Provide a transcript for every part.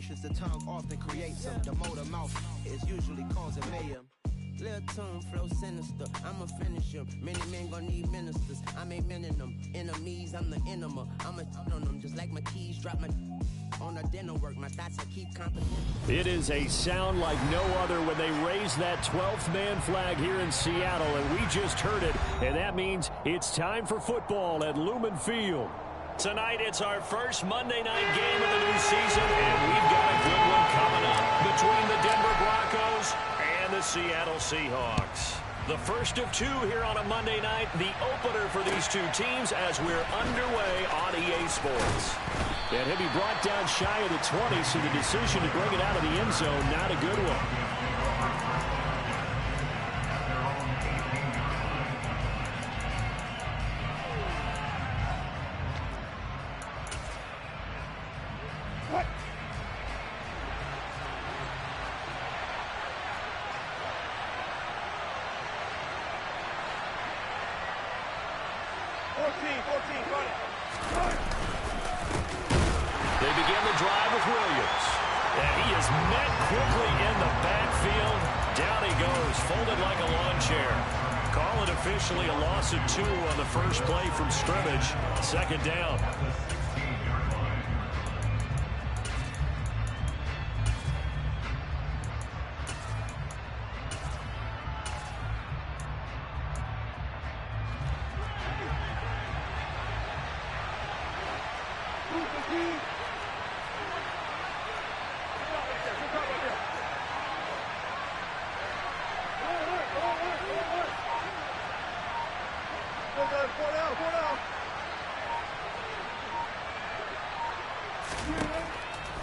emotions the tongue often creates them. The motor mouth is usually causing mayhem. Lil' tune flow sinister, I'ma finish him. Many men gon' need ministers, I'm a men in them. Enemies, I'm the enema. I'ma on them just like my keys drop my on a dinner work. My thoughts I keep confident. It is a sound like no other when they raise that 12th man flag here in Seattle, and we just heard it, and that means it's time for football at Lumen Field. Tonight, it's our first Monday night game of the new season, and we've got a good one coming up between the Denver Broncos and the Seattle Seahawks. The first of two here on a Monday night, the opener for these two teams as we're underway on EA Sports. And he'll be brought down shy of the 20, so the decision to bring it out of the end zone, not a good one. Officially a loss of 2 on the first play from scrimmage. Second down.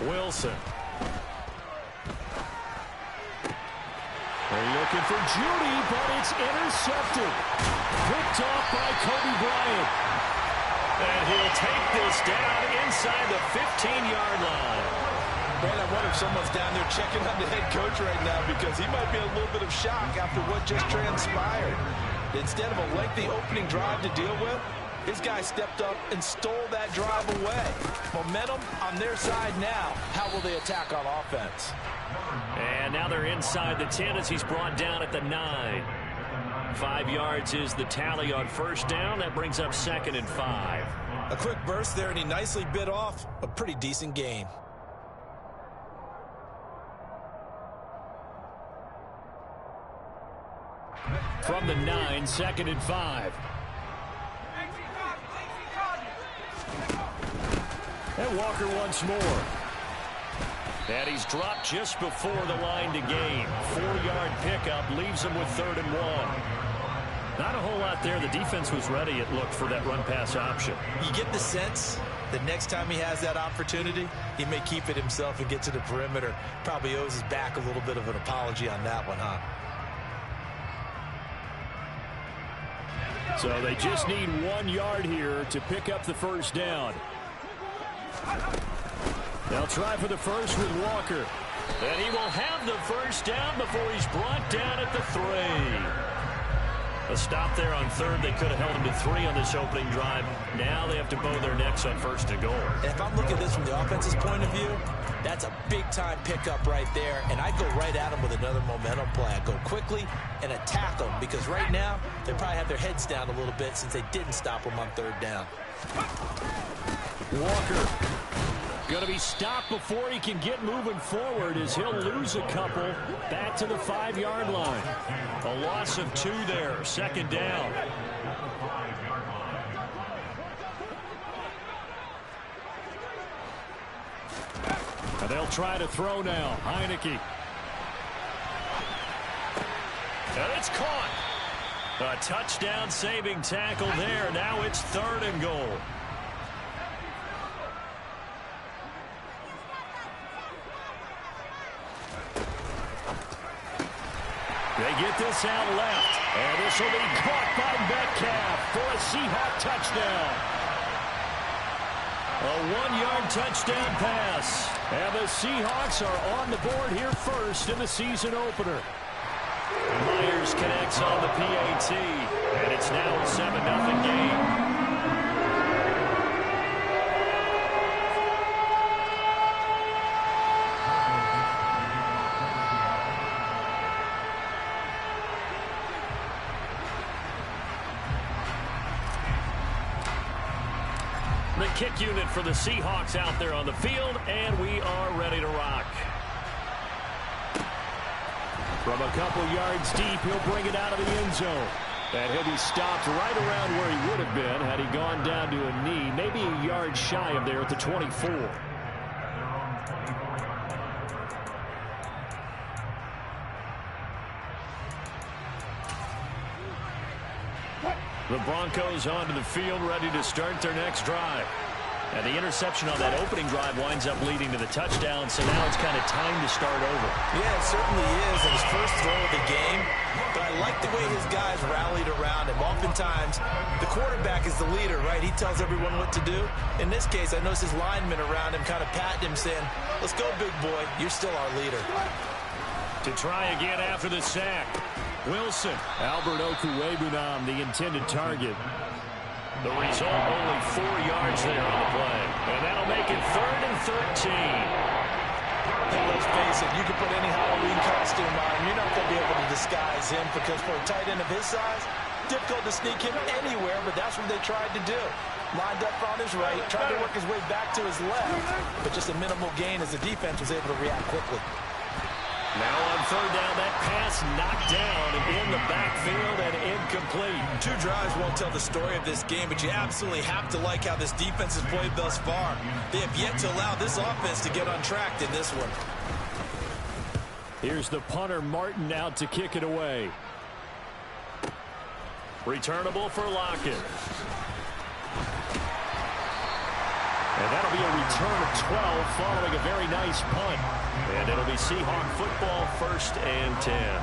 Wilson. They're looking for Judy, but it's intercepted. Picked off by Kobe Bryant. And he'll take this down inside the 15-yard line. Man, I wonder if someone's down there checking on the head coach right now because he might be in a little bit of shock after what just transpired. Instead of a lengthy opening drive to deal with, his guy stepped up and stole that drive away. Momentum on their side now. How will they attack on offense? And now they're inside the 10 as he's brought down at the 9. 5 yards is the tally on first down. That brings up 2nd and 5. A quick burst there, and he nicely bit off a pretty decent gain. From the 9, 2nd and 5. And Walker once more. And he's dropped just before the line to gain. 4-yard pickup leaves him with 3rd and 1. Not a whole lot there. The defense was ready, it looked, for that run-pass option. You get the sense that next time he has that opportunity, he may keep it himself and get to the perimeter. Probably owes his back a little bit of an apology on that one, huh? So they just need 1 yard here to pick up the first down. They'll try for the first with Walker. And he will have the first down before he's brought down at the 3. A stop there on 3rd. They could have held him to 3 on this opening drive. Now they have to bow their necks on 1st and goal. If I'm looking at this from the offense's point of view, that's a big-time pickup right there. And I go right at him with another momentum play. I go quickly and attack them because right now they probably have their heads down a little bit since they didn't stop him on 3rd down. Walker going to be stopped before he can get moving forward as he'll lose a couple back to the 5-yard line. A loss of 2 there, 2nd down. And they'll try to throw now. Heineke. And it's caught. A touchdown saving tackle there. Now it's 3rd and goal. They get this out left, and this will be caught by Metcalf for a Seahawk touchdown. A 1-yard touchdown pass, and the Seahawks are on the board here first in the season opener. Myers connects on the PAT, and it's now a 7-0 game. kick unit for the Seahawks out there on the field, and we are ready to rock. From a couple yards deep, he'll bring it out of the end zone. And he'll be stopped right around where he would have been had he gone down to a knee, maybe a yard shy of there at the 24. The Broncos onto the field, ready to start their next drive. And the interception on that opening drive winds up leading to the touchdown, so now it's kind of time to start over. Yeah, it certainly is, and his first throw of the game. But I like the way his guys rallied around him. Oftentimes, the quarterback is the leader, right? He tells everyone what to do. In this case, I noticed his linemen around him kind of patting him, saying, "Let's go, big boy. You're still our leader." To try again after the sack, Wilson. Albert Okwuegbunam, the intended target. The result, only 4 yards there on the play. And that'll make it 3rd and 13. And let's face it, you can put any Halloween costume on. You're not going to be able to disguise him because for a tight end of his size, difficult to sneak him anywhere, but that's what they tried to do. Lined up on his right, tried to work his way back to his left, but just a minimal gain as the defense was able to react quickly. Now on 3rd down, that pass knocked down in the backfield and incomplete. 2 drives won't tell the story of this game, but you absolutely have to like how this defense has played thus far. They have yet to allow this offense to get on track in this one. Here's the punter, Martin, out to kick it away. Returnable for Lockett. And that'll be a return of 12 following a very nice punt. And it'll be Seahawk football, 1st and 10.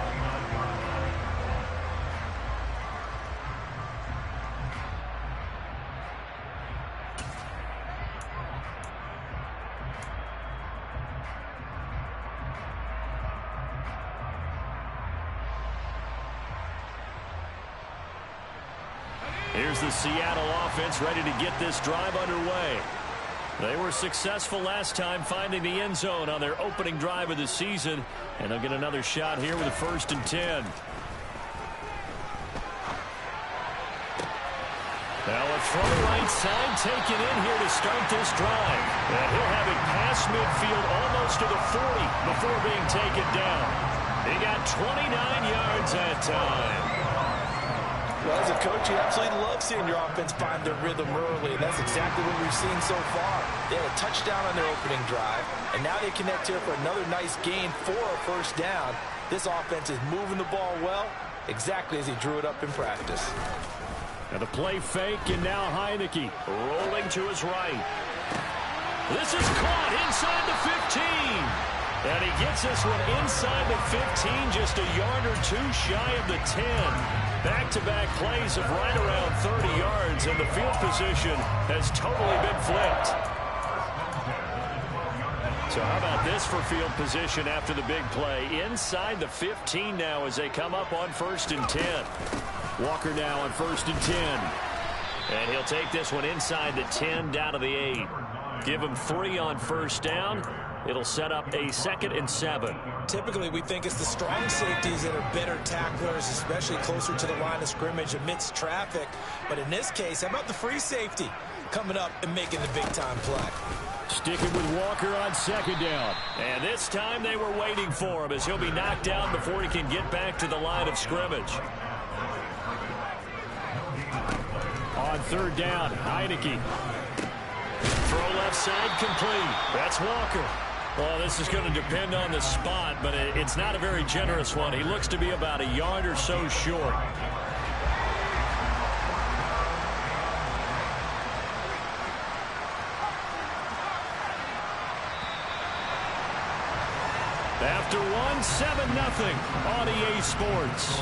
Here's the Seattle offense ready to get this drive underway. They were successful last time finding the end zone on their opening drive of the season, and they'll get another shot here with a 1st and 10. Now a throw right side taken in here to start this drive. And he'll have it past midfield almost to the 40 before being taken down. He got 29 yards that time. Well, as a coach, you absolutely love seeing your offense find their rhythm early, and that's exactly what we've seen so far. They had a touchdown on their opening drive, and now they connect here for another nice gain for a 1st down. This offense is moving the ball well, exactly as he drew it up in practice. And the play fake, and now Heineke rolling to his right. This is caught inside the 15. And he gets this one inside the 15, just a yard or 2 shy of the 10. Back-to-back plays of right around 30 yards, and the field position has totally been flipped. So how about this for field position after the big play? Inside the 15 now as they come up on 1st and 10. Walker now on 1st and 10. And he'll take this one inside the 10 down to the 8. Give him 3 on 1st down. It'll set up a 2nd and 7. Typically, we think it's the strong safeties that are better tacklers, especially closer to the line of scrimmage amidst traffic. But in this case, how about the free safety coming up and making the big-time play? Sticking with Walker on 2nd down. And this time they were waiting for him as he'll be knocked down before he can get back to the line of scrimmage. On 3rd down, Heineke. Throw left side complete. That's Walker. Well, this is going to depend on the spot, but it's not a very generous one. He looks to be about a yard or so short. After one, 7-0 on EA Sports.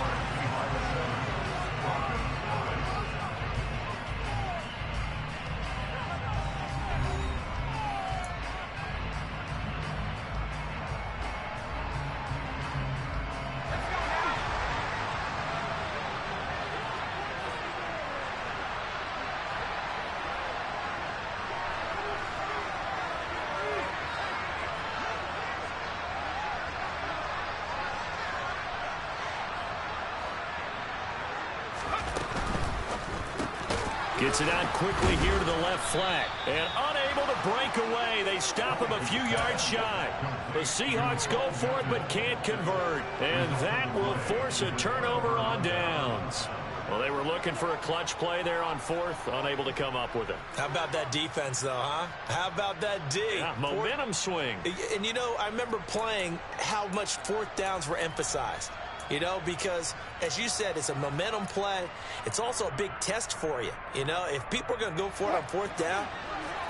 Gets it out quickly here to the left flank. And unable to break away. They stop him a few yards shy. The Seahawks go for it but can't convert. And that will force a turnover on downs. Well, they were looking for a clutch play there on fourth, unable to come up with it. How about that defense, though, huh? How about that D? Yeah, momentum swing. And, you know, I remember playing how much fourth downs were emphasized. You know, because, as you said, it's a momentum play. It's also a big test for you. You know, if people are going to go for it on fourth down,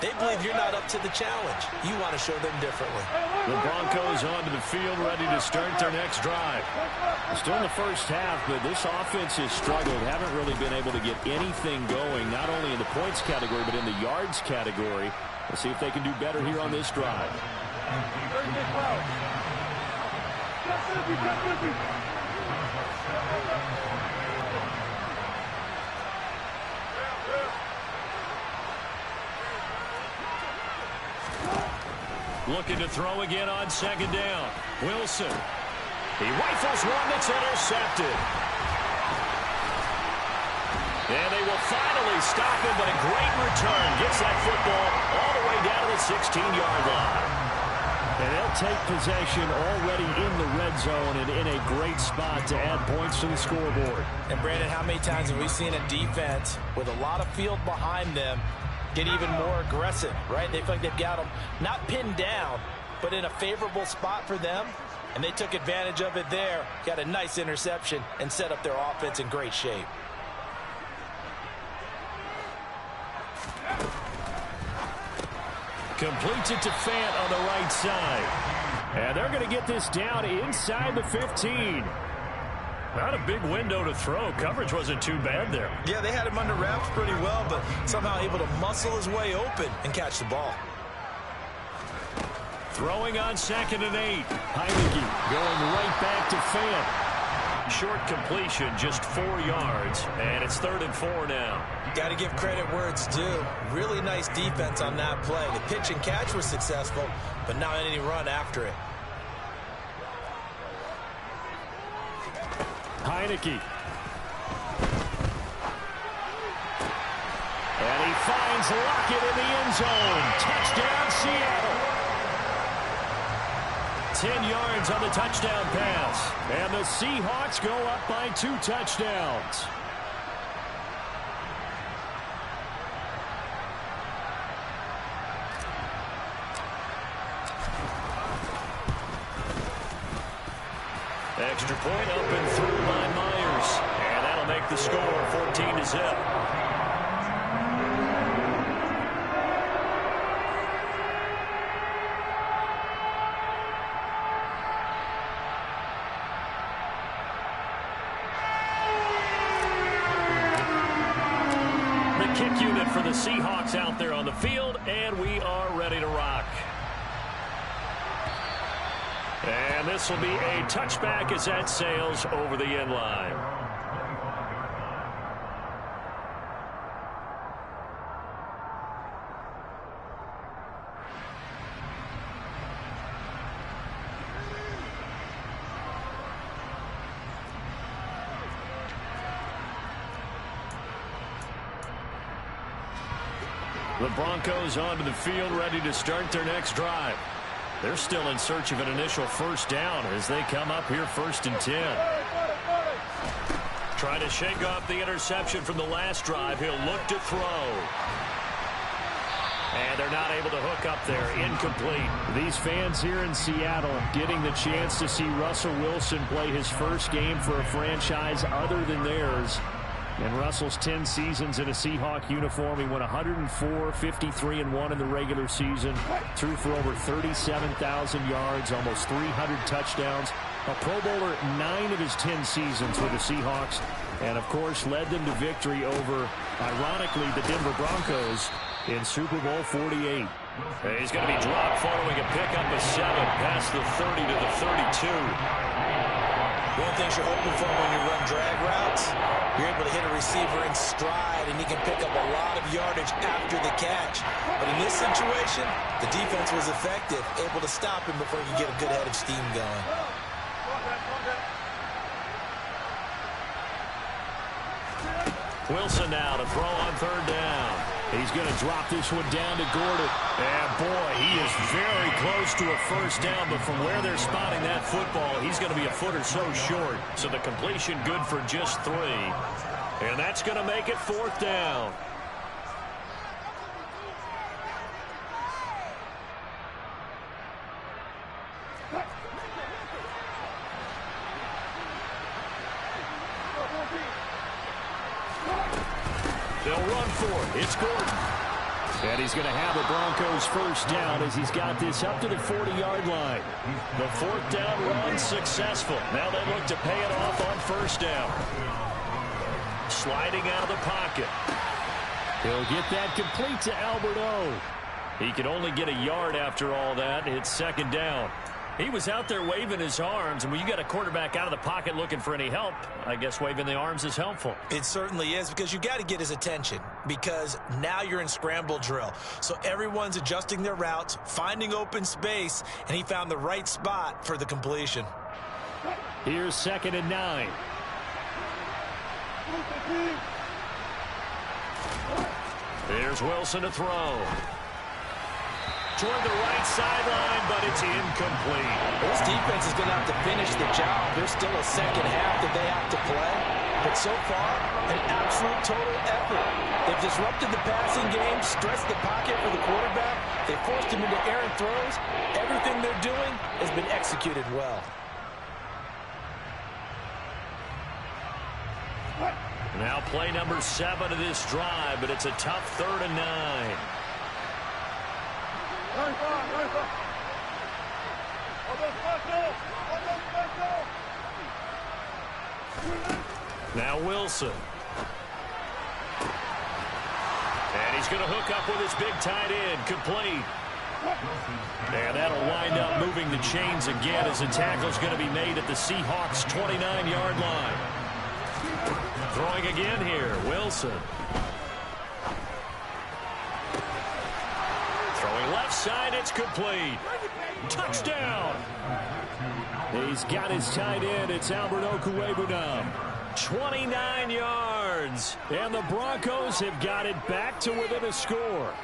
they believe you're not up to the challenge. You want to show them differently. The Broncos onto the field, ready to start their next drive. Still in the first half, but this offense has struggled. Haven't really been able to get anything going, not only in the points category, but in the yards category. Let's see if they can do better here on this drive. Looking to throw again on second down. Wilson. He rifles one that's intercepted. And they will finally stop him, but a great return. Gets that football all the way down to the 16-yard line. And they'll take possession already in the red zone and in a great spot to add points to the scoreboard. And, Brandon, how many times have we seen a defense with a lot of field behind them get even more aggressive, right? They feel like they've got them not pinned down, but in a favorable spot for them, and they took advantage of it there, got a nice interception, and set up their offense in great shape. Completes it to Fant on the right side. And they're going to get this down inside the 15. Not a big window to throw. Coverage wasn't too bad there. Yeah, they had him under wraps pretty well, but somehow able to muscle his way open and catch the ball. Throwing on 2nd and 8. Heineke going right back to Fant. Short completion, just 4 yards, and it's 3rd and 4 now. Got to give credit where it's due. Really nice defense on that play. The pitch and catch was successful, but not any run after it. Heineke. And he finds Lockett in the end zone. Touchdown, Seattle. 10 yards on the touchdown pass. And the Seahawks go up by 2 touchdowns. Extra point up and through by Myers. And that'll make the score 14-0. The kick unit for the Seahawks out there on the field, and we are ready to rock. And this will be a touchback as that sails over the end line. The Broncos onto the field, ready to start their next drive. They're still in search of an initial first down as they come up here 1st and 10. Trying to shake off the interception from the last drive. He'll look to throw. And they're not able to hook up there. Incomplete. These fans here in Seattle getting the chance to see Russell Wilson play his first game for a franchise other than theirs. In Russell's 10 seasons in a Seahawk uniform, he went 104, 53-1 in the regular season, threw for over 37,000 yards, almost 300 touchdowns, a Pro Bowler 9 of his 10 seasons with the Seahawks, and of course led them to victory over, ironically, the Denver Broncos in Super Bowl 48. He's going to be dropped following a pickup of 7 past the 30 to the 32. One thing you're hoping for when you run drag routes, you're able to hit a receiver in stride, and he can pick up a lot of yardage after the catch. But in this situation, the defense was effective, able to stop him before he could get a good head of steam going. Wilson now to throw on third down. He's going to drop this one down to Gordon. And, boy, he is very close to a first down, but from where they're spotting that football, he's going to be a foot or so short. So the completion good for just 3. And that's going to make it fourth down. They'll run for it. It's Gordon. And he's going to have the Broncos first down as he's got this up to the 40-yard line. The fourth down run successful. Now they look to pay it off on first down. Sliding out of the pocket. He'll get that complete to Albert O. He can only get a yard after all that. It's second down. He was out there waving his arms, and when you got a quarterback out of the pocket looking for any help, I guess waving the arms is helpful. It certainly is, because you got to get his attention, because now you're in scramble drill. So everyone's adjusting their routes, finding open space, and he found the right spot for the completion. Here's 2nd and 9. There's Wilson to throw. Toward the right sideline, but it's incomplete. This defense is going to have to finish the job. There's still a second half that they have to play. But so far, an absolute total effort. They've disrupted the passing game, stressed the pocket for the quarterback. They forced him into errant throws. Everything they're doing has been executed well. Now play number 7 of this drive, but it's a tough 3rd and 9. Now Wilson. And he's going to hook up with his big tight end. Complete. And that'll wind up moving the chains again as the tackle's going to be made at the Seahawks' 29-yard line. Throwing again here, Wilson. Throwing left side, it's complete. Touchdown. He's got his tight end. It's Albert Okwuegbunam. 29 yards. And the Broncos have got it back to within a score.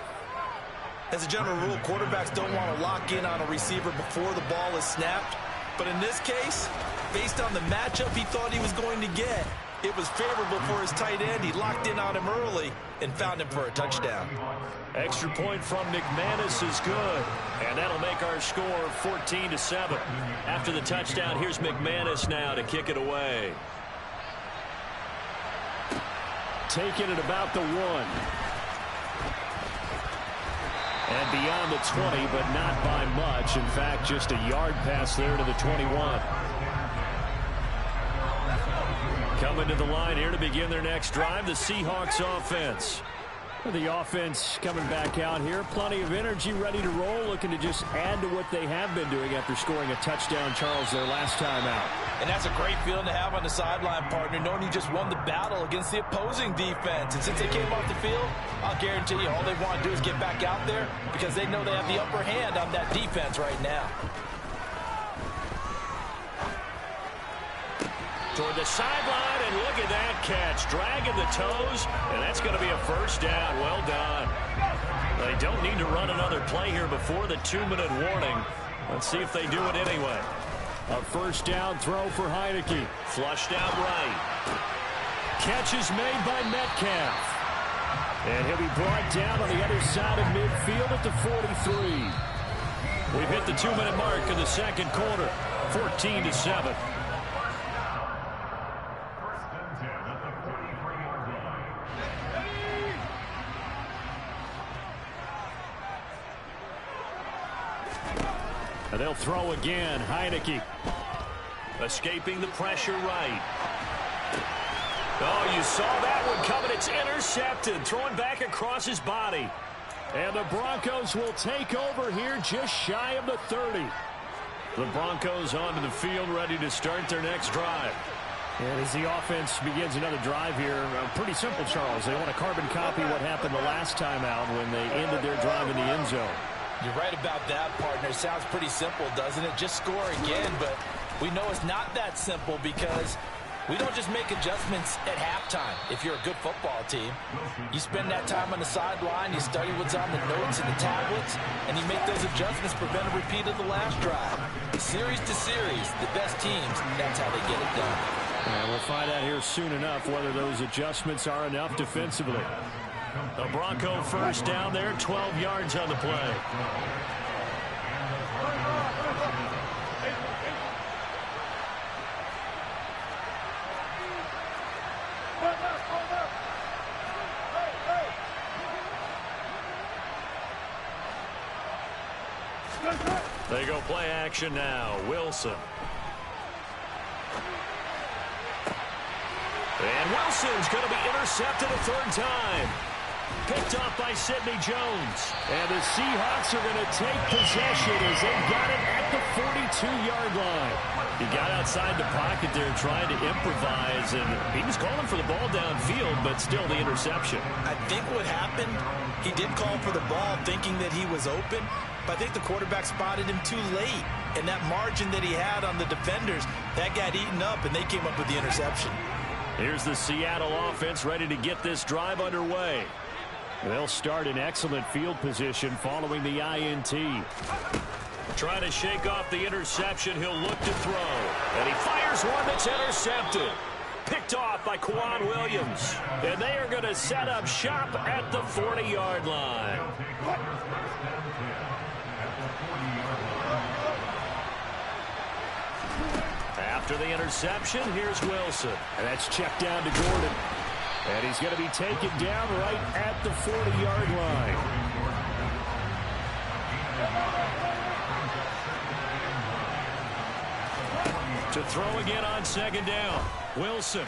As a general rule, quarterbacks don't want to lock in on a receiver before the ball is snapped. But in this case, based on the matchup he thought he was going to get, it was favorable for his tight end. He locked in on him early and found him for a touchdown. Extra point from McManus is good. And that'll make our score 14-7. After the touchdown, here's McManus now to kick it away. Taking it about the 1. And beyond the 20, but not by much. In fact, just a yard pass there to the 21. Coming to the line here to begin their next drive, the Seahawks offense. The offense coming back out here. Plenty of energy, ready to roll, looking to just add to what they have been doing after scoring a touchdown, Charles, their last time out. And that's a great feeling to have on the sideline, partner, knowing you just won the battle against the opposing defense. And since they came off the field, I'll guarantee you all they want to do is get back out there because they know they have the upper hand on that defense right now. Toward the sideline, and look at that catch. Dragging the toes, and that's going to be a first down. Well done. They don't need to run another play here before the 2-minute warning. Let's see if they do it anyway. A first down throw for Heineke. Flushed out right. Catch is made by Metcalf. And he'll be brought down on the other side of midfield at the 43. We've hit the 2-minute mark in the second quarter. 14-7. And they'll throw again. Heineke escaping the pressure right. Oh, you saw that one coming. It's intercepted. Throwing back across his body. And the Broncos will take over here just shy of the 30. The Broncos onto the field ready to start their next drive. And as the offense begins another drive here, pretty simple, Charles. They want to carbon copy what happened the last time out when they ended their drive in the end zone. You're right about that, partner. Sounds pretty simple, doesn't it? Just score again, but we know it's not that simple because We don't just make adjustments at halftime if you're a good football team. You spend that time on the sideline, you study what's on the notes and the tablets, and you make those adjustments to prevent a repeat of the last drive. Series to series, the best teams, that's how they get it done. And we'll find out here soon enough whether those adjustments are enough defensively. The Bronco first down there, 12 yards on the play. They go play action now. Wilson. And Wilson's going to be intercepted a third time. Picked off by Sidney Jones. And the Seahawks are going to take possession as they got it at the 42-yard line. He got outside the pocket there trying to improvise, and he was calling for the ball downfield, but still the interception. I think what happened, he did call for the ball thinking that he was open, but I think the quarterback spotted him too late. And that margin that he had on the defenders, that got eaten up, and they came up with the interception. Here's the Seattle offense ready to get this drive underway. They'll start in excellent field position following the INT. Trying to shake off the interception. He'll look to throw. And he fires one that's intercepted. Picked off by Quan Williams. And they are going to set up shop at the 40-yard line. After the interception, here's Wilson. And that's checked down to Gordon. And he's going to be taken down right at the 40-yard line. To throw again on second down. Wilson.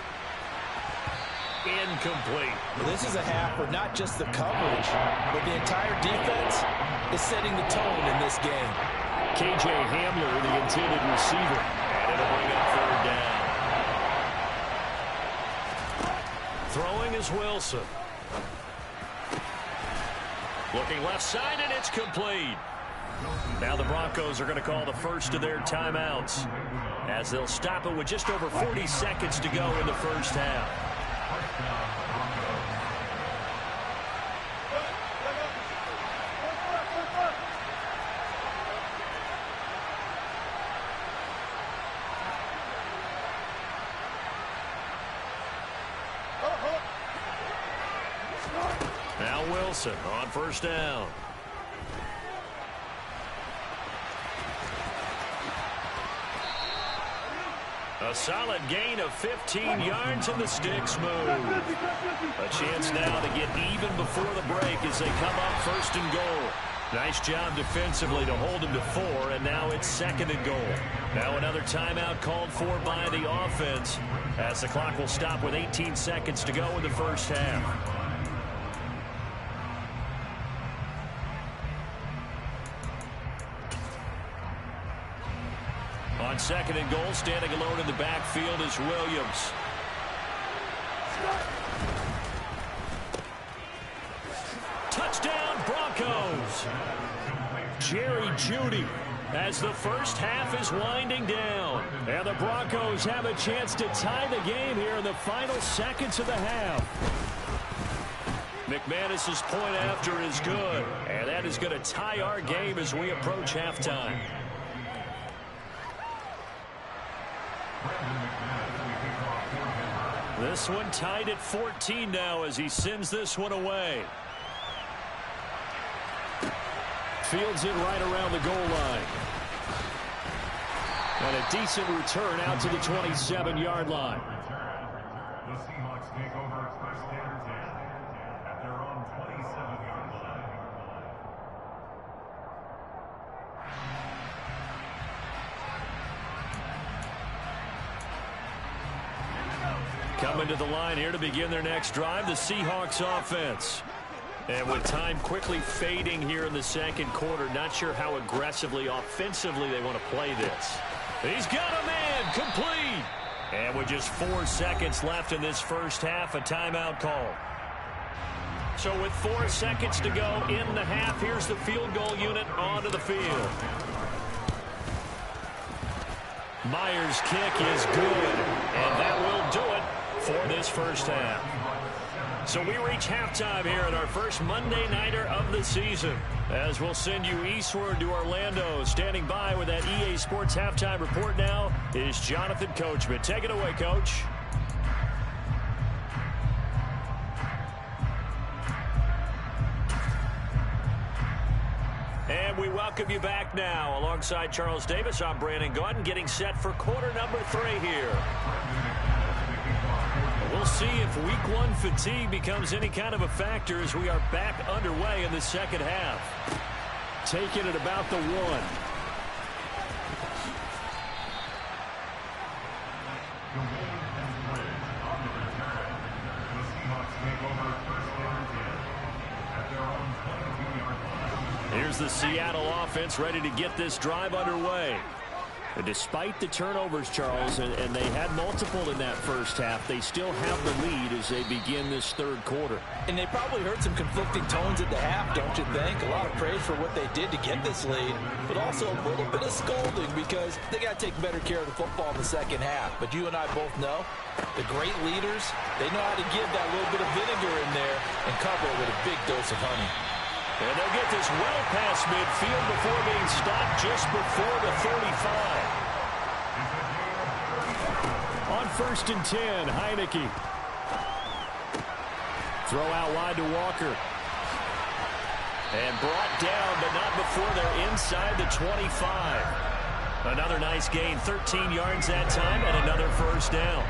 Incomplete. Well, this is a half where not just the coverage, but the entire defense is setting the tone in this game. KJ Hamler, the intended receiver. And it'll bring up third down. Throwing is Wilson. Looking left side, and it's complete. Now the Broncos are going to call the first of their timeouts as they'll stop it with just over 40 seconds to go in the first half. Now Wilson on first down. A solid gain of 15 yards and the sticks move. A chance now to get even before the break as they come up first and goal. Nice job defensively to hold him to 4, and now it's second and goal. Now another timeout called for by the offense as the clock will stop with 18 seconds to go in the first half. On second and goal, standing alone in the backfield is Williams. Touchdown, Broncos. Jerry Jeudy as the first half is winding down. And the Broncos have a chance to tie the game here in the final seconds of the half. McManus's point after is good. And that is going to tie our game as we approach halftime. This one tied at 14 now as he sends this one away. Fields it right around the goal line. And a decent return out to the 27-yard line. The Seahawks take over first and 10 at their own 27-yard line. Coming to the line here to begin their next drive, the Seahawks offense. And with time quickly fading here in the second quarter, not sure how aggressively, offensively they want to play this. He's got a man, complete. And with just 4 seconds left in this first half, a timeout call. So with 4 seconds to go in the half, here's the field goal unit onto the field. Myers' kick is good, and that will do it for this first half. So we reach halftime here at our first Monday Nighter of the season, as we'll send you eastward to Orlando. Standing by with that EA Sports Halftime Report now is Jonathan Coachman. Take it away, Coach. And we welcome you back now. Alongside Charles Davis, I'm Brandon Gaudin, getting set for quarter number 3 here. We'll see if week 1 fatigue becomes any kind of a factor as we are back underway in the second half. Taking it about the 1. Here's the Seattle offense ready to get this drive underway. And despite the turnovers, Charles, and they had multiple in that first half, they still have the lead as they begin this third quarter. And they probably heard some conflicting tones at the half, don't you think? A lot of praise for what they did to get this lead, but also a little bit of scolding because they got to take better care of the football in the second half. But you and I both know the great leaders, they know how to give that little bit of vinegar in there and cover it with a big dose of honey. And they'll get this well past midfield before being stopped just before the 35. On 1st and 10, Heineke. Throw out wide to Walker. And brought down, but not before they're inside the 25. Another nice gain, 13 yards that time, and another first down.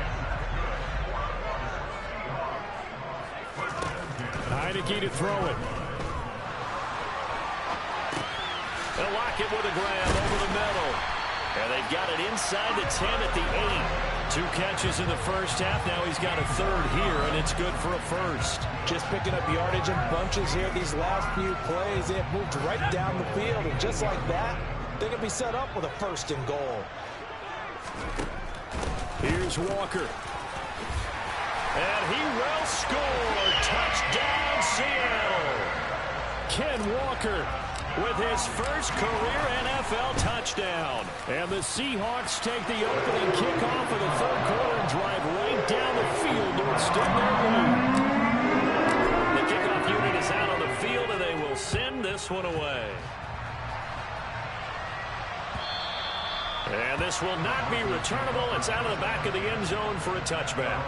Heineke to throw it. They'll lock it with a grab over the middle. And they've got it inside the 10 at the 8. 2 catches in the first half. Now he's got a third here, and it's good for a first. Just picking up yardage in bunches here. These last few plays, they have moved right down the field. And just like that, they're going to be set up with a 1st and goal. Here's Walker. And he will score. Touchdown, Seattle. Ken Walker with his first career NFL touchdown. And the Seahawks take the opening kickoff of the third quarter and drive right down the field to extend their lead. The kickoff unit is out on the field, and they will send this one away. And this will not be returnable. It's out of the back of the end zone for a touchback.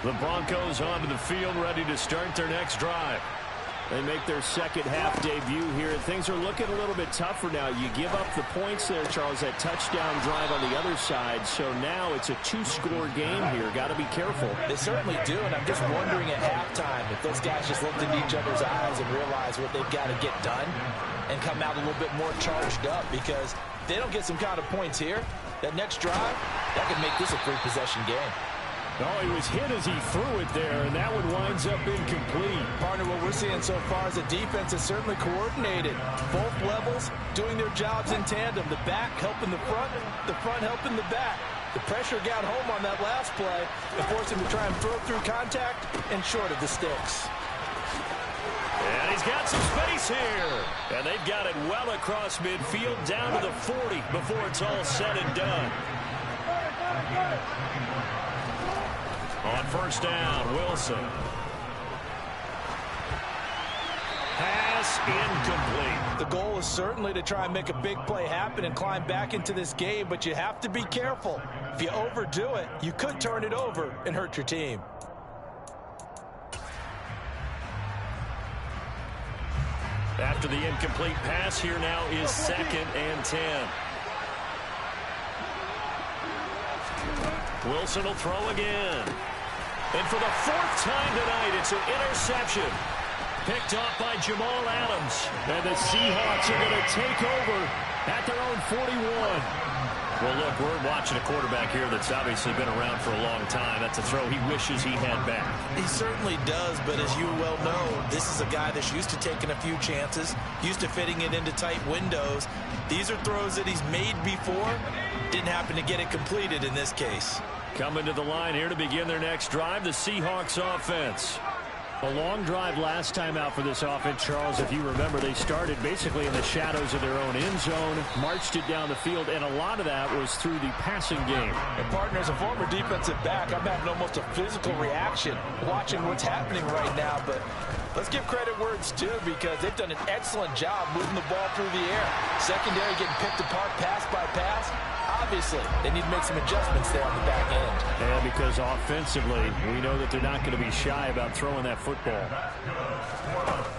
The Broncos onto the field, ready to start their next drive. They make their second half debut here. Things are looking a little bit tougher now. You give up the points there, Charles, that touchdown drive on the other side. So now it's a 2-score game here. Got to be careful. They certainly do, and I'm just wondering at halftime if those guys just looked into each other's eyes and realized what they've got to get done and come out a little bit more charged up, because if they don't get some kind of points here, that next drive, that could make this a 3-possession game. Oh, he was hit as he threw it there, and that one winds up incomplete. Partner, what we're seeing so far is the defense is certainly coordinated. Both levels doing their jobs in tandem. The back helping the front helping the back. The pressure got home on that last play and forced him to try and throw through contact and short of the sticks. And he's got some space here. And they've got it well across midfield down to the 40 before it's all said and done. On first down, Wilson. Pass incomplete. The goal is certainly to try and make a big play happen and climb back into this game, but you have to be careful. If you overdo it, you could turn it over and hurt your team. After the incomplete pass, here now is 2nd and 10. Wilson will throw again. And for the 4th time tonight, it's an interception. Picked off by Jamal Adams. And the Seahawks are going to take over at their own 41. Well, look, we're watching a quarterback here that's obviously been around for a long time. That's a throw he wishes he had back. He certainly does, but as you well know, this is a guy that's used to taking a few chances, used to fitting it into tight windows. These are throws that he's made before. Didn't happen to get it completed in this case. Coming to the line here to begin their next drive, the Seahawks offense. A long drive last time out for this offense, Charles. If you remember, they started basically in the shadows of their own end zone, marched it down the field, and a lot of that was through the passing game. And partner, as a former defensive back, I'm having almost a physical reaction watching what's happening right now. But let's give credit where it's due, because they've done an excellent job moving the ball through the air. Secondary getting picked apart pass by pass. Obviously, they need to make some adjustments there on the back end. Yeah, because offensively, we know that they're not going to be shy about throwing that football.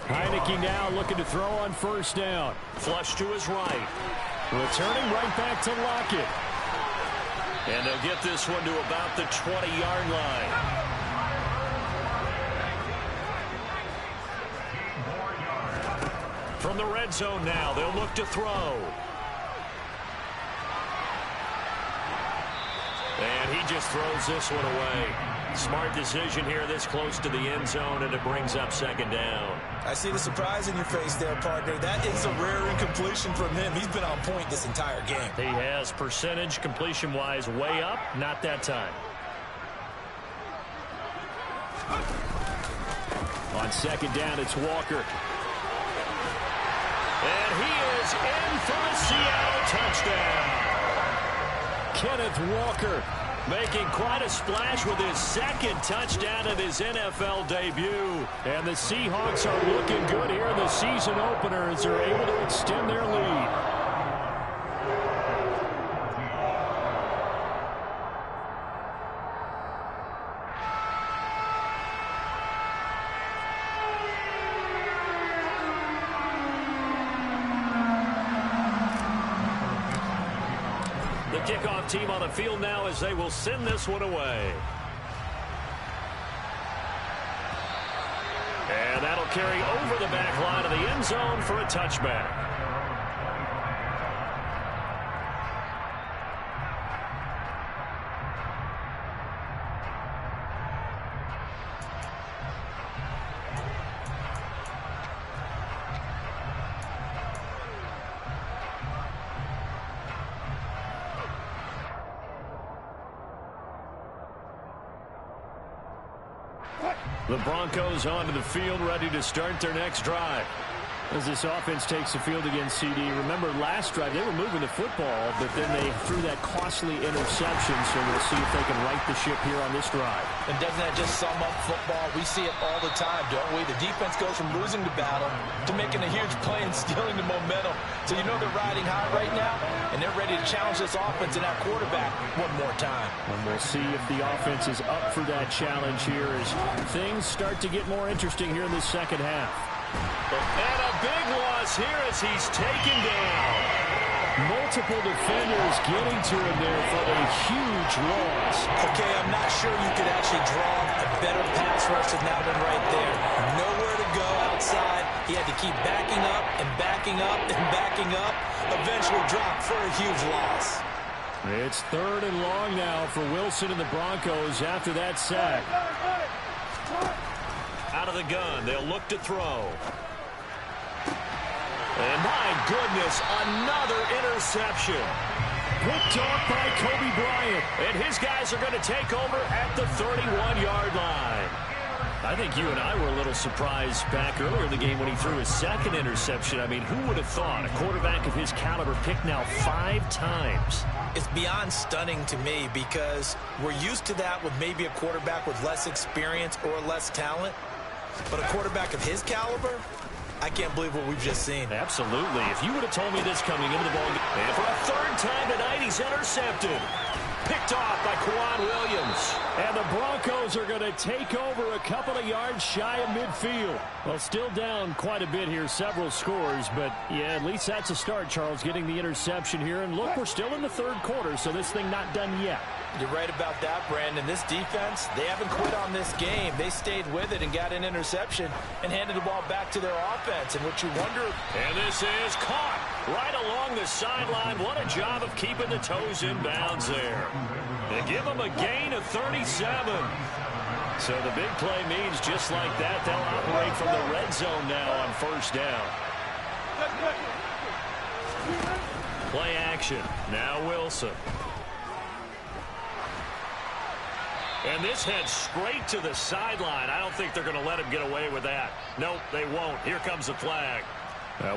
Heineke now looking to throw on first down. Flush to his right. Returning right back to Lockett. And they'll get this one to about the 20-yard line. From the red zone now, they'll look to throw. And he just throws this one away. Smart decision here this close to the end zone, and it brings up second down. I see the surprise in your face there, partner. That is a rare incompletion from him. He's been on point this entire game. He has percentage completion-wise way up, not that time. On second down, it's Walker. And he is in for a Seattle touchdown. Kenneth Walker making quite a splash with his second touchdown of his NFL debut. And the Seahawks are looking good here in the season opener as they're able to extend their lead. The kickoff team on the field now as they will send this one away. And that'll carry over the back line of the end zone for a touchback. The Broncos onto the field, ready to start their next drive. As this offense takes the field against CD, remember last drive they were moving the football, but then they threw that costly interception, so we'll see if they can right the ship here on this drive. And doesn't that just sum up football? We see it all the time, don't we? The defense goes from losing the battle to making a huge play and stealing the momentum. So you know they're riding high right now, and they're ready to challenge this offense and that quarterback one more time. And we'll see if the offense is up for that challenge here as things start to get more interesting here in the second half. And a big loss here as he's taken down. Multiple defenders getting to him there for a huge loss. Okay, I'm not sure you could actually draw a better pass rush than that one right there. Nowhere to go outside. He had to keep backing up and backing up and backing up. Eventually dropped for a huge loss. It's third and long now for Wilson and the Broncos after that sack. Out of the gun, they'll look to throw. And my goodness, another interception. Picked off by Kobe Bryant. And his guys are going to take over at the 31-yard line. I think you and I were a little surprised back earlier in the game when he threw his second interception. I mean, who would have thought a quarterback of his caliber picked now 5 times? It's beyond stunning to me because we're used to that with maybe a quarterback with less experience or less talent. But a quarterback of his caliber, I can't believe what we've just seen. Absolutely. If you would have told me this coming into the ball game, and for a third time tonight, he's intercepted. Picked off by Kwan Williams. And the Broncos are going to take over a couple of yards shy of midfield. Well, still down quite a bit here, several scores. But, yeah, at least that's a start, Charles, getting the interception here. And, look, we're still in the third quarter, so this thing not done yet. You're right about that, Brandon. This defense, they haven't quit on this game. They stayed with it and got an interception and handed the ball back to their offense. And what you wonder... And this is caught right along the sideline. What a job of keeping the toes in bounds there. They give them a gain of 37. So the big play means just like that, they'll operate from the red zone now on first down. Play action. Now Wilson. And this heads straight to the sideline. I don't think they're going to let him get away with that. Nope, they won't. Here comes the flag.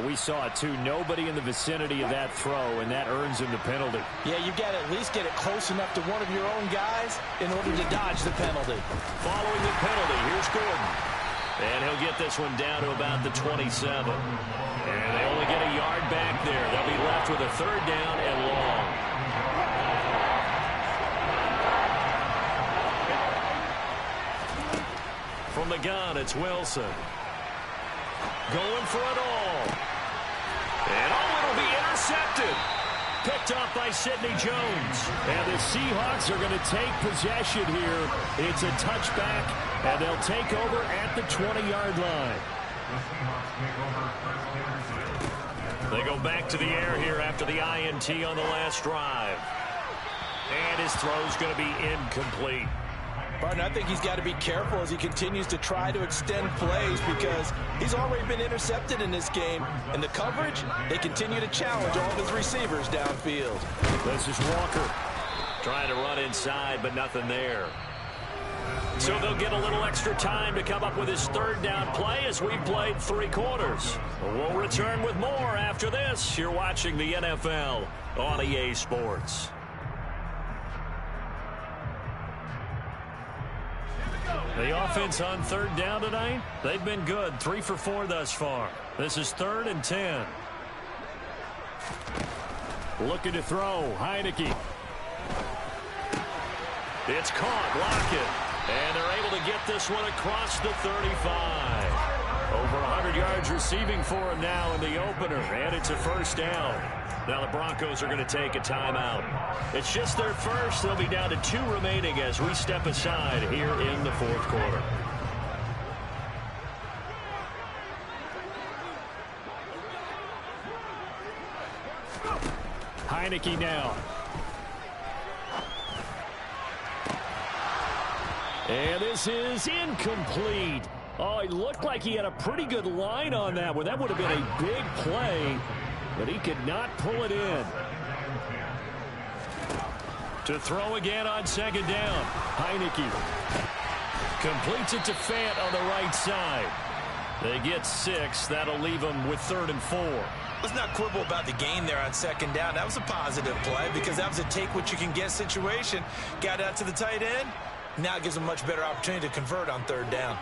We saw it, too. Nobody in the vicinity of that throw, and that earns him the penalty. Yeah, you've got to at least get it close enough to one of your own guys in order to dodge the penalty. Following the penalty, here's Gordon. And he'll get this one down to about the 27. And they only get a yard back there. They'll be left with a 3rd down and long. From the gun, it's Wilson. Going for it all. And it'll be intercepted. Picked up by Sidney Jones. And the Seahawks are going to take possession here. It's a touchback, and they'll take over at the 20-yard line. They go back to the air here after the INT on the last drive. And his throw's going to be incomplete. Barton, I think he's got to be careful as he continues to try to extend plays because he's already been intercepted in this game. And the coverage, they continue to challenge all of his receivers downfield. This is Walker trying to run inside, but nothing there. So they'll get a little extra time to come up with his 3rd down play as we've played 3 quarters. We'll return with more after this. You're watching the NFL on EA Sports. The offense on 3rd down tonight, they've been good. 3 for 4 thus far. This is 3rd and 10. Looking to throw, Heineke. It's caught, Lockett. And they're able to get this one across the 35. Over 100 yards receiving for him now in the opener, and it's a 1st down. Now the Broncos are going to take a timeout. It's just their first. They'll be down to 2 remaining as we step aside here in the 4th quarter. Heineke now. And this is incomplete. Oh, it looked like he had a pretty good line on that one. That would have been a big play, but he could not pull it in. To throw again on 2nd down. Heineke completes it to Fant on the right side. They get 6. That'll leave them with 3rd and 4. Let's not quibble about the gain there on 2nd down. That was a positive play because that was a take-what-you-can-get situation. Got out to the tight end. Now it gives them a much better opportunity to convert on 3rd down.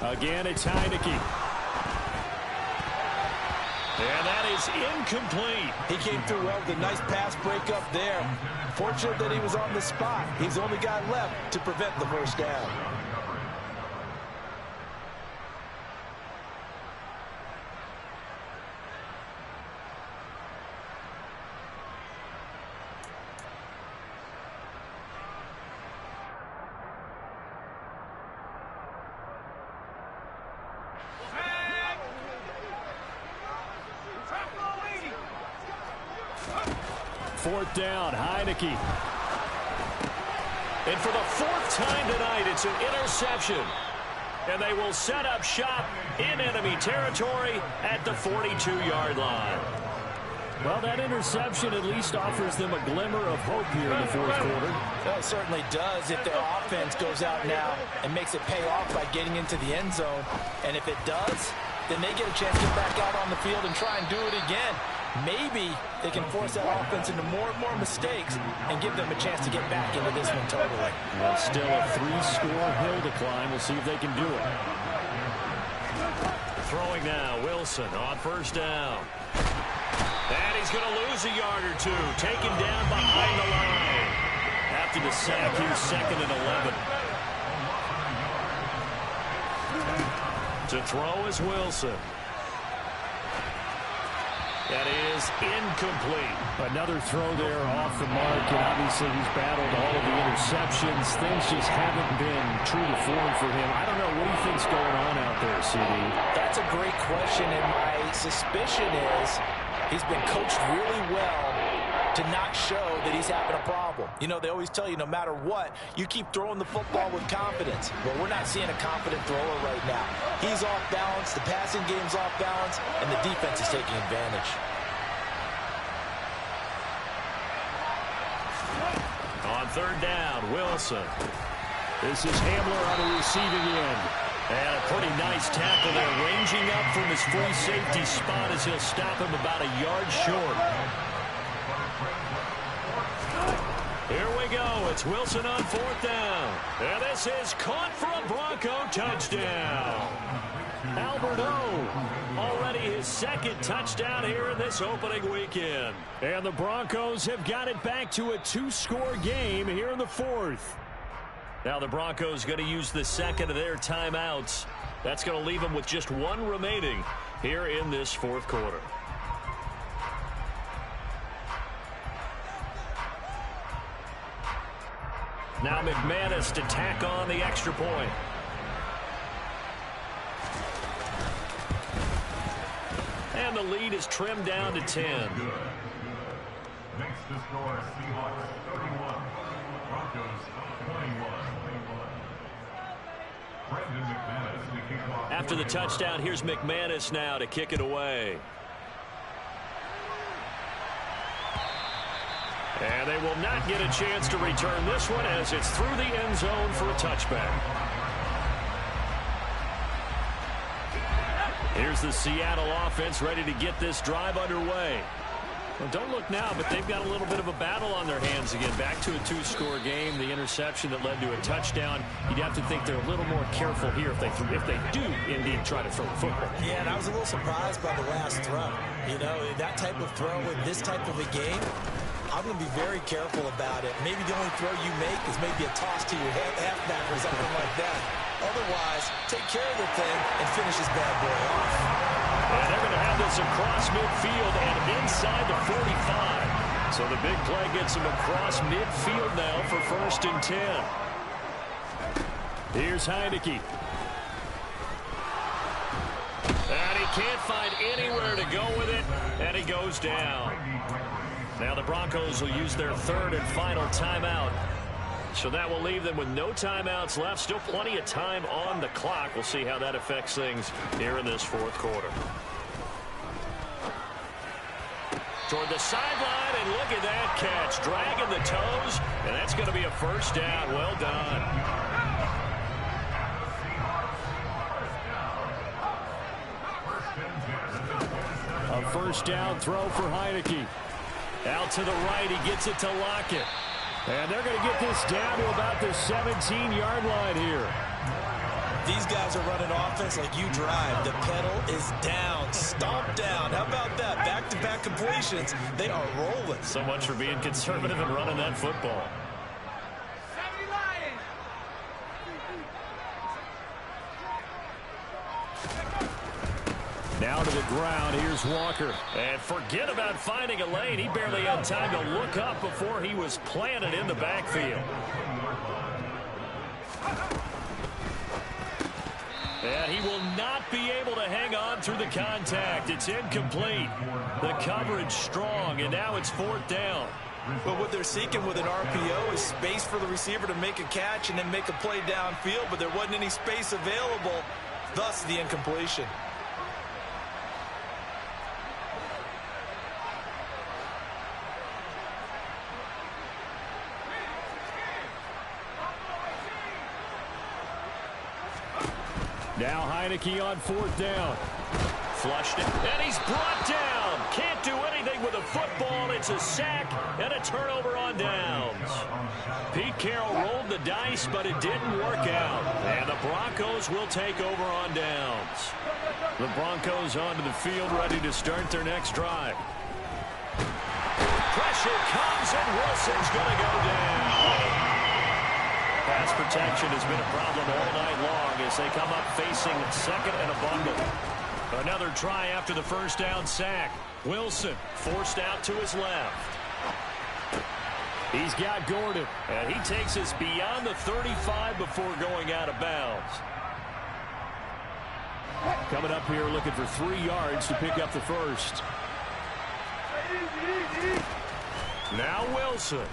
Again, it's Heineke. And that is incomplete. He came through well with a nice pass breakup there. Fortunate that he was on the spot. He's the only guy left to prevent the 1st down. Fourth down, Heineke. And for the 4th time tonight, it's an interception. And they will set up shop in enemy territory at the 42-yard line. Well, that interception at least offers them a glimmer of hope here in the 4th quarter. Well, it certainly does if their offense goes out now and makes it pay off by getting into the end zone. And if it does, then they get a chance to get back out on the field and try and do it again. Maybe they can force that offense into more and more mistakes and give them a chance to get back into this one totally. Well, still a 3-score hill to climb. We'll see if they can do it. Throwing now, Wilson on 1st down. And he's going to lose a yard or 2. Taken down behind the line. After the sack, here's 2nd and 11. To throw is Wilson. That is incomplete. Another throw there off the mark, and obviously he's battled all of the interceptions. Things just haven't been true to form for him. I don't know what he thinks going on out there, CD. That's a great question, and my suspicion is he's been coached really well to not show that he's having a problem. You know, they always tell you no matter what, you keep throwing the football with confidence. Well, we're not seeing a confident thrower right now. He's off balance, the passing game's off balance, and the defense is taking advantage. On third down. Wilson. This is Hamler on the receiving end. And a pretty nice tackle there, ranging up from his free safety spot as he'll stop him about a yard short. Here we go. It's Wilson on fourth down. And this is caught for a Bronco touchdown. Albert O, already his second touchdown here in this opening weekend. And the Broncos have got it back to a 2-score game here in the fourth. Now the Broncos going to use the second of their timeouts. That's going to leave them with just one remaining here in this fourth quarter. Now McManus to tack on the extra point. And the lead is trimmed down to 10. Next to score, Seahawks 31, Broncos 21. Brandon McManus to kick off. After the touchdown, here's McManus now to kick it away. And they will not get a chance to return this one as it's through the end zone for a touchback. Here's the Seattle offense ready to get this drive underway. Well, don't look now, but they've got a little bit of a battle on their hands again. Back to a 2-score game. The interception that led to a touchdown. You'd have to think they're a little more careful here if they do indeed try to throw the football. Yeah, and I was a little surprised by the last throw. You know, that type of throw in this type of a game, I'm going to be very careful about it. Maybe the only throw you make is maybe a toss to your halfback or something like that. Otherwise, take care of the thing and finish this bad boy off. And they're going to have this across midfield and inside the 45. So the big play gets them across midfield now for 1st and 10. Here's Heineke. And he can't find anywhere to go with it, and he goes down. Now the Broncos will use their third and final timeout. So that will leave them with no timeouts left. Still plenty of time on the clock. We'll see how that affects things here in this fourth quarter. Toward the sideline, and look at that catch. Dragging the toes, and that's going to be a first down. Well done. A first down throw for Heineke. Out to the right, he gets it to Lockett. And they're going to get this down to about the 17-yard line here. These guys are running offense like you drive. The pedal is down, stomped down. How about that? Back-to-back completions. They are rolling. So much for being conservative and running that football. Now to the ground, here's Walker. And forget about finding a lane. He barely had time to look up before he was planted in the backfield. And he will not be able to hang on through the contact. It's incomplete. The coverage strong, and now it's 4th down. But what they're seeking with an RPO is space for the receiver to make a catch and then make a play downfield, but there wasn't any space available, thus the incompletion. Now Heineke on 4th down. Flushed it, and he's brought down. Can't do anything with a football. It's a sack and a turnover on downs. Pete Carroll rolled the dice, but it didn't work out. And the Broncos will take over on downs. The Broncos onto the field, ready to start their next drive. Pressure comes, and Wilson's going to go down. Pass protection has been a problem all night long as they come up facing second and a bundle. Another try after the first down sack. Wilson forced out to his left. He's got Gordon, and he takes us beyond the 35 before going out of bounds. Coming up here looking for 3 yards to pick up the first. Now Wilson.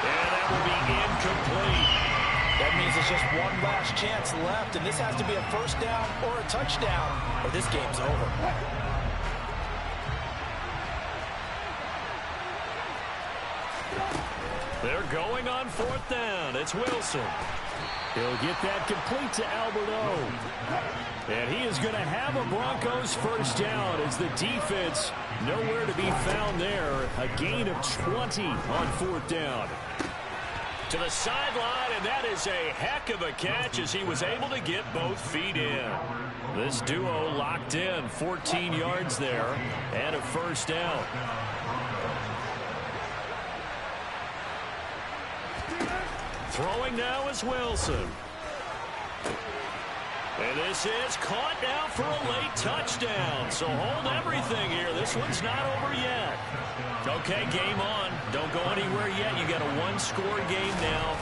And that will be incomplete. That means there's just one last chance left, and this has to be a first down or a touchdown, or this game's over. They're going on 4th down. It's Wilson. He'll get that complete to Albert O. And he is going to have a Broncos first down as the defense nowhere to be found there. A gain of 20 on 4th down. To the sideline, and that is a heck of a catch as he was able to get both feet in. This duo locked in, 14 yards there, and a first down. Throwing now is Wilson. And this is caught now for a late touchdown. So hold everything here. This one's not over yet. Okay, game on. Don't go anywhere yet. You got a one-score game now.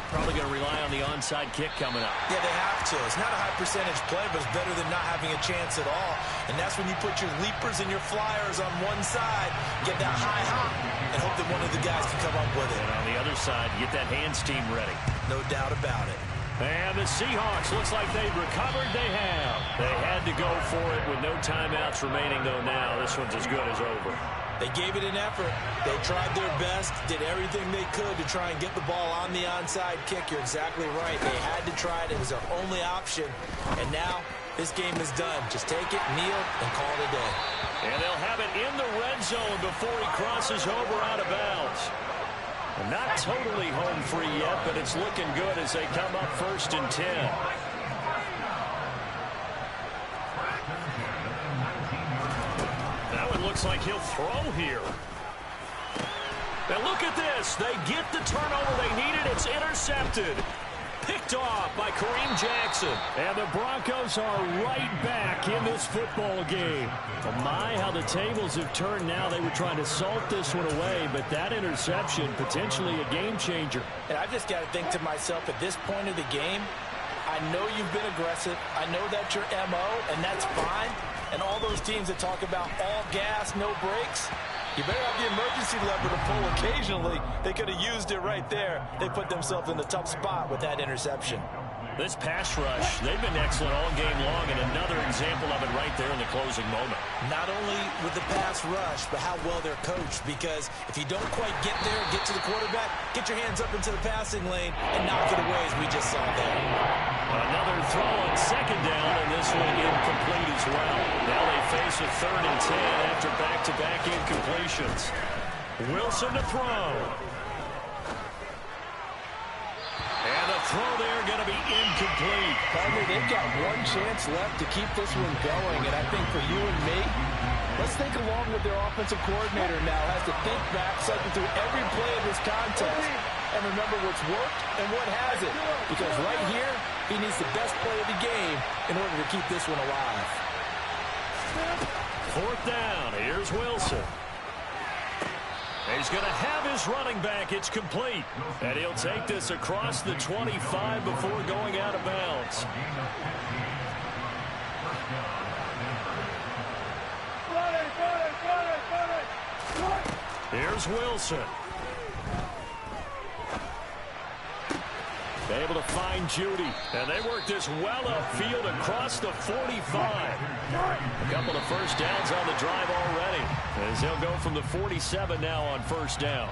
Probably going to rely on the onside kick coming up. Yeah, they have to. It's not a high-percentage play, but it's better than not having a chance at all. And that's when you put your leapers and your flyers on one side, get that high hop, and hope that one of the guys can come up with it. And on the other side, get that hands team ready. No doubt about it. And the Seahawks, looks like they've recovered. They have. They had to go for it with no timeouts remaining, though now. This one's as good as over. They gave it an effort. They tried their best, did everything they could to try and get the ball on the onside kick. You're exactly right. They had to try it. It was their only option. And now this game is done. Just take it, kneel, and call it a day. And they'll have it in the red zone before he crosses over out of bounds. Not totally home free yet, but it's looking good as they come up 1st and 10. Now it looks like he'll throw here. Now look at this. They get the turnover they needed. It's intercepted. Picked off by Kareem Jackson. And the Broncos are right back in this football game. Oh my, how the tables have turned now. They were trying to salt this one away, but that interception, potentially a game changer. And I've just got to think to myself, at this point of the game, I know you've been aggressive. I know that's your MO, and that's fine. And all those teams that talk about all gas, no brakes, you better have the emergency lever to pull occasionally. They could have used it right there. They put themselves in the tough spot with that interception. This pass rush, they've been excellent all game long, and another example of it right there in the closing moment. Not only with the pass rush, but how well they're coached, because if you don't quite get there, get to the quarterback, get your hands up into the passing lane and knock it away as we just saw there. Another throw on 2nd down, and this one incomplete as well. Now they face a 3rd and 10 after back-to-back incompletions. Wilson to throw. And the throw there going to be incomplete. Partner, they've got one chance left to keep this one going, and I think for you and me, let's think along with their offensive coordinator now. Has to think back, cycle through every play of this contest, and remember what's worked and what hasn't. Because right here, he needs the best play of the game in order to keep this one alive. 4th down. Here's Wilson. He's going to have his running back. It's complete. And he'll take this across the 25 before going out of bounds. Here's Wilson. Able to find Judy. And they work this well upfield across the 45. A couple of first downs on the drive already, as they'll go from the 47 now on 1st down.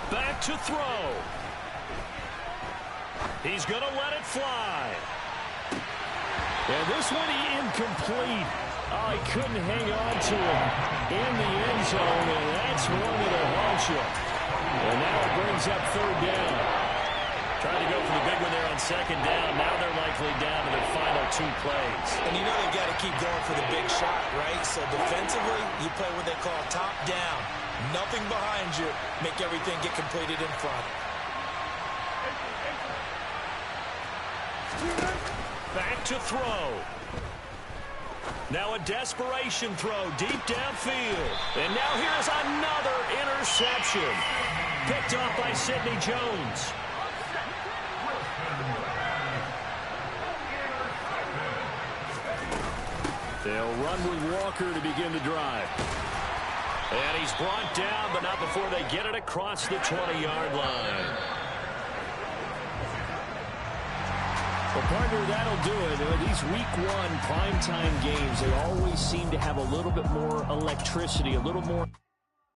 Back to throw. He's going to let it fly. And this one incomplete. Oh, he couldn't hang on to it in the end zone, and that's one that'll haunt you. And now it brings up 3rd down. Trying to go for the big one there on 2nd down. Now they're likely down to their final 2 plays. And you know they've got to keep going for the big shot, right? So defensively, you play what they call top down. Nothing behind you. Make everything get completed in front. Back to throw. Now a desperation throw deep downfield. And now here's another interception. Picked off by Sidney Jones. They'll run with Walker to begin the drive. And he's brought down, but not before they get it across the 20-yard line. Well, partner, that'll do it. These week one primetime games, they always seem to have a little bit more electricity, a little more...